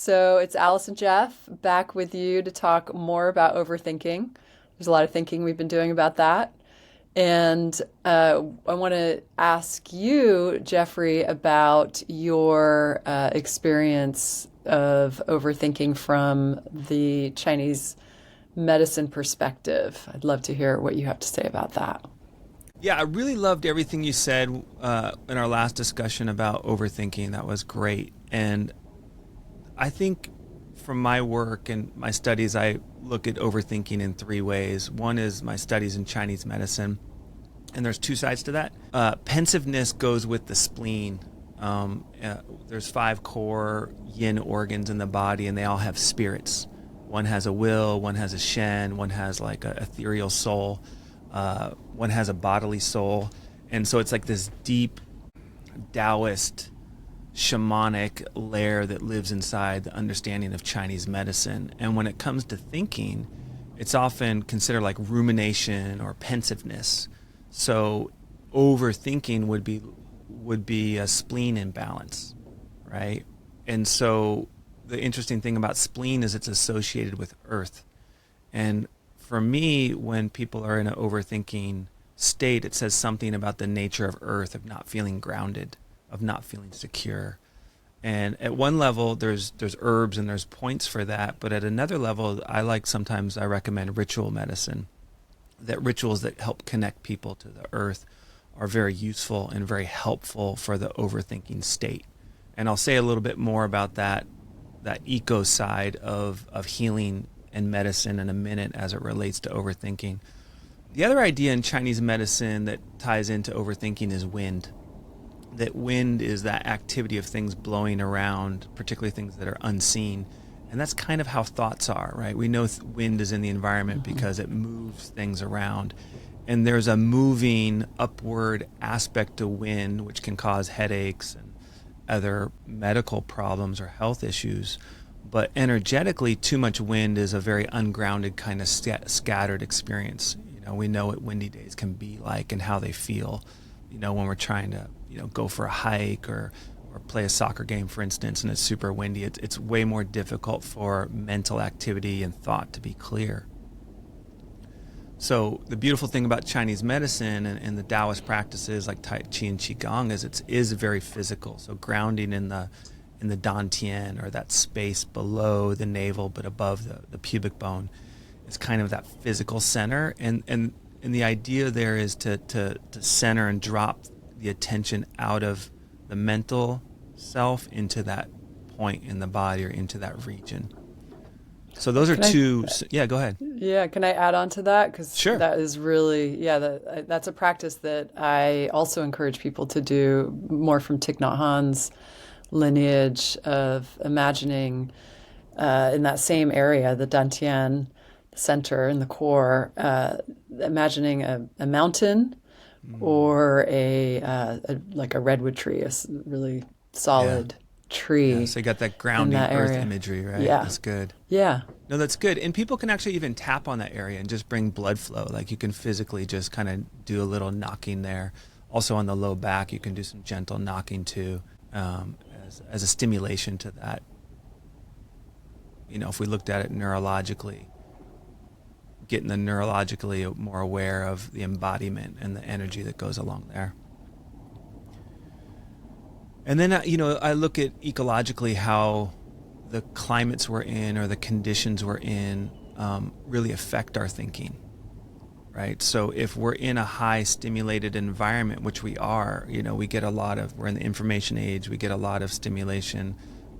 So it's Alice and Jeff back with you to talk more about overthinking. There's a lot of thinking we've been doing about that. And I want to ask you, Jeffrey, about your experience of overthinking from the Chinese medicine perspective. I'd love to hear what you have to say about that. Yeah, I really loved everything you said in our last discussion about overthinking. That was great. And I think from my work and my studies, I look at overthinking in three ways. One is my studies in Chinese medicine, and there's two sides to that. Pensiveness goes with the spleen. There's five core yin organs in the body, and they all have spirits. One has a will, one has a shen, one has like a ethereal soul, one has a bodily soul. And so it's like this deep Taoist shamanic layer that lives inside the understanding of Chinese medicine. And when it comes to thinking, it's often considered like rumination or pensiveness. So overthinking would be a spleen imbalance, right? And so the interesting thing about spleen is it's associated with earth. And for me, when people are in an overthinking state, it says something about the nature of earth, of not feeling grounded, of not feeling secure. And at one level, there's herbs and there's points for that. But at another level, sometimes I recommend ritual medicine, that rituals that help connect people to the earth are very useful and very helpful for the overthinking state. And I'll say a little bit more about that eco side of healing and medicine in a minute as it relates to overthinking. The other idea in Chinese medicine that ties into overthinking is wind. That wind is that activity of things blowing around, particularly things that are unseen. And that's kind of how thoughts are, right? We know wind is in the environment because it moves things around. And there's a moving upward aspect to wind, which can cause headaches and other medical problems or health issues. But energetically, too much wind is a very ungrounded kind of scattered experience. We know what windy days can be like and how they feel, when we're trying to, go for a hike or play a soccer game, for instance, and it's super windy. It's way more difficult for mental activity and thought to be clear. So the beautiful thing about Chinese medicine and the Taoist practices like Tai Chi and Qigong is it is very physical. So grounding in the dantian, or that space below the navel but above the pubic bone, is kind of that physical center. And the idea there is to center and drop the attention out of the mental self into that point in the body or into that region. So those are Can I two. Yeah, go ahead. Yeah, can I add on to that? Because Sure. that is really, yeah, that's a practice that I also encourage people to do more from Thich Nhat Hanh's lineage of imagining in that same area, the Dantian center in the core, imagining a mountain or like a redwood tree, really Yeah. solid Yeah. tree So you got that in grounding that earth area. imagery, right? Yeah, That's good. yeah. No, that's good. And people can actually even tap on that area and just bring blood flow. Like you can physically just kind of do a little knocking there. Also on the low back, you can do some gentle knocking too, as a stimulation to that. If we looked at it neurologically, getting the neurologically more aware of the embodiment and the energy that goes along there. And then, I look at ecologically how the climates we're in or the conditions we're in really affect our thinking, right? So if we're in a high stimulated environment, which we are, we're in the information age, we get a lot of stimulation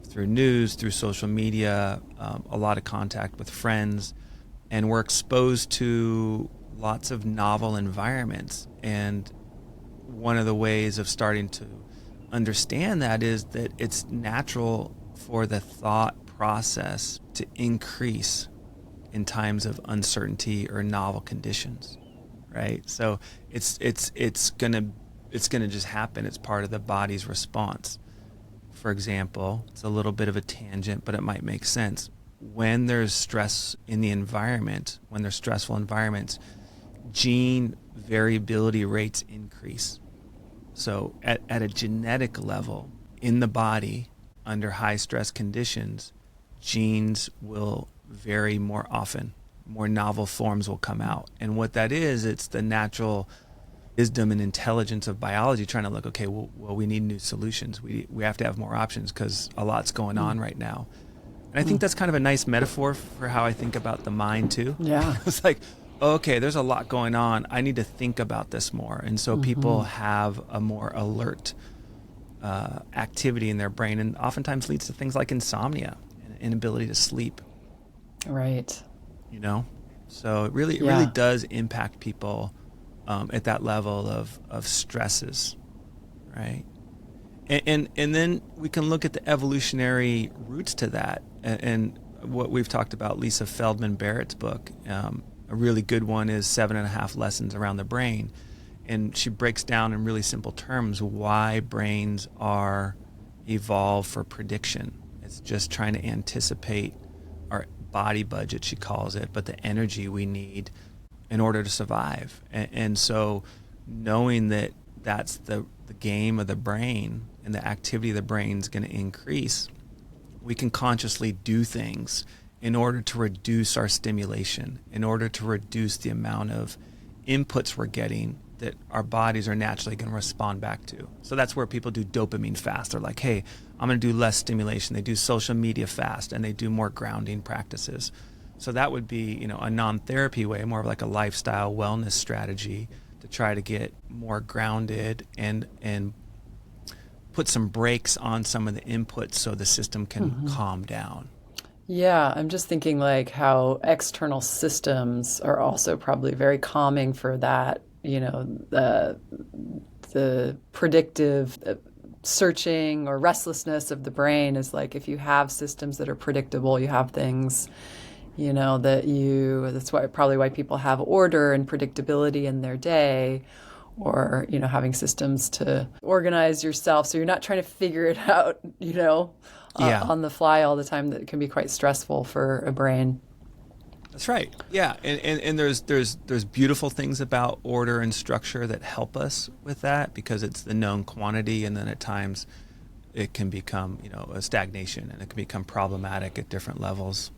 through news, through social media, a lot of contact with friends, and we're exposed to lots of novel environments. And one of the ways of starting to understand that is that it's natural for the thought process to increase in times of uncertainty or novel conditions, right? So it's gonna just happen. It's part of the body's response. For example, it's a little bit of a tangent, but it might make sense. When there's stress in the environment, when there's stressful environments, gene variability rates increase. So at a genetic level in the body, under high stress conditions, genes will vary more often, more novel forms will come out. And what that is, it's the natural wisdom and intelligence of biology trying to look, okay, well we need new solutions. We have to have more options because a lot's going on right now. And I think that's kind of a nice metaphor for how I think about the mind too. Yeah. It's like, okay, there's a lot going on. I need to think about this more. And so people have a more alert activity in their brain, and oftentimes leads to things like insomnia and inability to sleep. Right. You know? So it really does impact people at that level of stresses, right? And then we can look at the evolutionary roots to that, and what we've talked about, Lisa Feldman Barrett's book. A really good one is 7.5 Lessons Around the Brain. And she breaks down in really simple terms why brains are evolved for prediction. It's just trying to anticipate our body budget, she calls it, but the energy we need in order to survive. And so knowing that that's the game of the brain and the activity of the brain is going to increase, we can consciously do things in order to reduce our stimulation, in order to reduce the amount of inputs we're getting that our bodies are naturally going to respond back to. So that's where people do dopamine fast. They're like, hey, I'm going to do less stimulation. They do social media fast, and they do more grounding practices. So that would be, a non-therapy way, more of like a lifestyle wellness strategy to try to get more grounded and put some brakes on some of the inputs so the system can calm down. Yeah, I'm just thinking like how external systems are also probably very calming for that, the predictive searching or restlessness of the brain is like if you have systems that are predictable, you have things, that's probably why people have order and predictability in their day, or, having systems to organize yourself so you're not trying to figure it out, on the fly all the time. That can be quite stressful for a brain. That's right. Yeah. And there's beautiful things about order and structure that help us with that because it's the known quantity. And then at times it can become, a stagnation, and it can become problematic at different levels,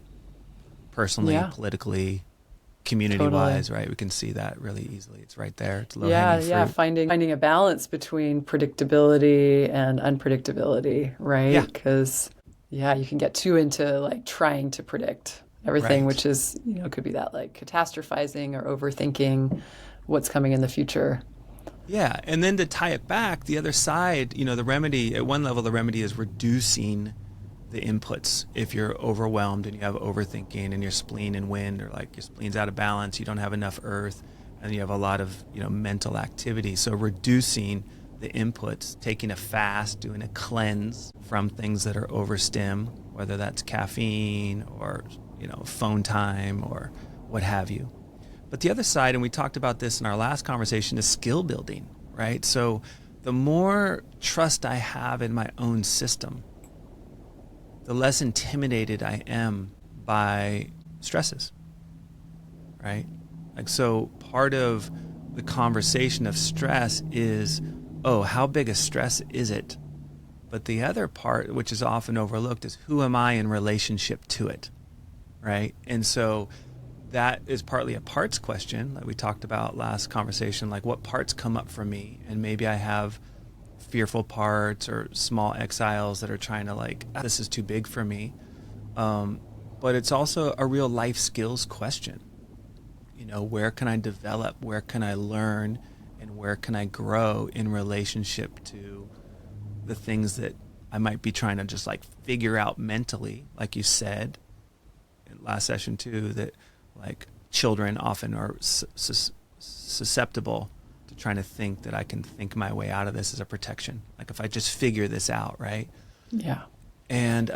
personally, politically, community-wise, right? We can see that really easily. It's right there. It's low-hanging fruit. Finding a balance between predictability and unpredictability, right? Because, you can get too into like trying to predict everything, which is, could be that like catastrophizing or overthinking what's coming in the future. Yeah, and then to tie it back, the other side, the remedy, at one level, the remedy is reducing the inputs. If you're overwhelmed and you have overthinking and your spleen and wind, or like your spleen's out of balance, you don't have enough earth, and you have a lot of mental activity. So reducing the inputs, taking a fast, doing a cleanse from things that are overstim, whether that's caffeine or phone time or what have you. But the other side, and we talked about this in our last conversation, is skill building, right? So the more trust I have in my own system, the less intimidated I am by stresses, right? Like, so part of the conversation of stress is, how big a stress is it? But the other part, which is often overlooked, is who am I in relationship to it, right? And so that is partly a parts question, like we talked about last conversation, like what parts come up for me, and maybe I have fearful parts or small exiles that are trying to like, this is too big for me. But it's also a real life skills question. Where can I develop? Where can I learn? And where can I grow in relationship to the things that I might be trying to just like figure out mentally, like you said in last session too, that like children often are susceptible to trying to think that I can think my way out of this as a protection. Like if I just figure this out, right? Yeah. And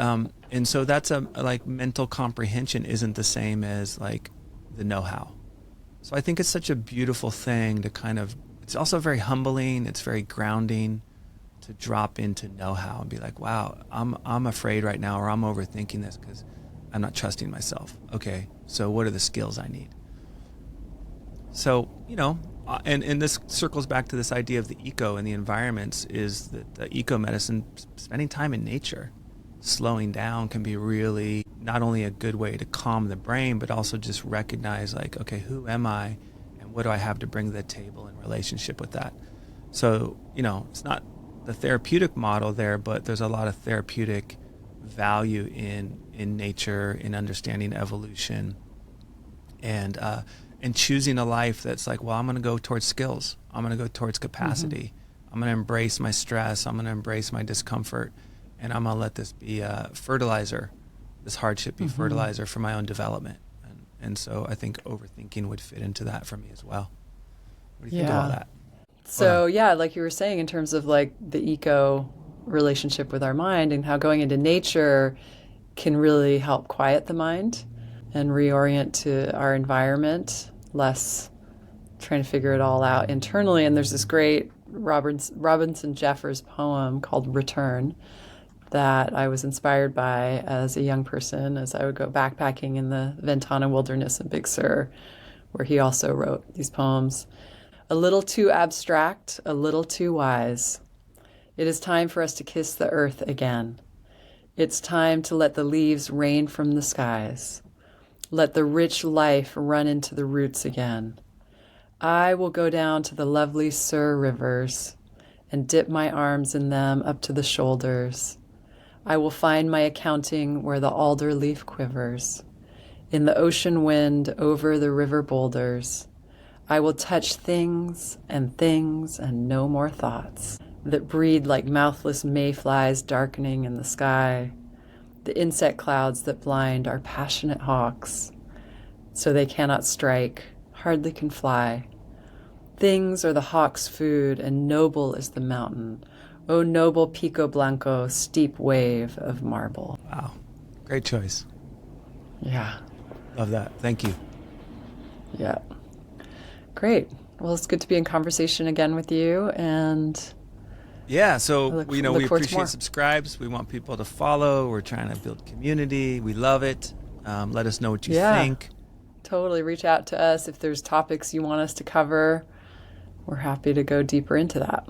so that's like mental comprehension isn't the same as like the know-how. So I think it's such a beautiful thing to kind of, it's also very humbling. It's very grounding to drop into know-how and be like, wow, I'm afraid right now, or I'm overthinking this because I'm not trusting myself. Okay, so what are the skills I need? So, and this circles back to this idea of the eco and the environments, is that the eco medicine, spending time in nature, slowing down can be really not only a good way to calm the brain, but also just recognize like, okay, who am I and what do I have to bring to the table in relationship with that? So, it's not the therapeutic model there, but there's a lot of therapeutic value in nature, in understanding evolution, and choosing a life that's like, well, I'm going to go towards skills. I'm going to go towards capacity. I'm going to embrace my stress. I'm going to embrace my discomfort, and I'm going to let this be fertilizer. This hardship be fertilizer for my own development. And so I think overthinking would fit into that for me as well. What do you think of all that? So yeah, like you were saying, in terms of like the eco relationship with our mind and how going into nature can really help quiet the mind and reorient to our environment, less trying to figure it all out internally. And there's this great Robinson Jeffers poem called Return that I was inspired by as a young person as I would go backpacking in the Ventana Wilderness in Big Sur, where he also wrote these poems. A little too abstract, a little too wise. It is time for us to kiss the earth again. It's time to let the leaves rain from the skies. Let the rich life run into the roots again. I will go down to the lovely Sur rivers and dip my arms in them up to the shoulders. I will find my accounting where the alder leaf quivers. In the ocean wind over the river boulders, I will touch things and no more thoughts that breed like mouthless mayflies darkening in the sky, the insect clouds that blind our passionate hawks, so they cannot strike, hardly can fly. Things are the hawk's food, and noble is the mountain. O noble Pico Blanco, steep wave of marble. Wow. Great choice. Yeah. Love that. Thank you. Yeah. Great. Well, it's good to be in conversation again with you, and yeah, so we appreciate more. subscribes. We want people to follow. We're trying to build community. We love it. Let us know what you think. Totally. Reach out to us if there's topics you want us to cover. We're happy to go deeper into that.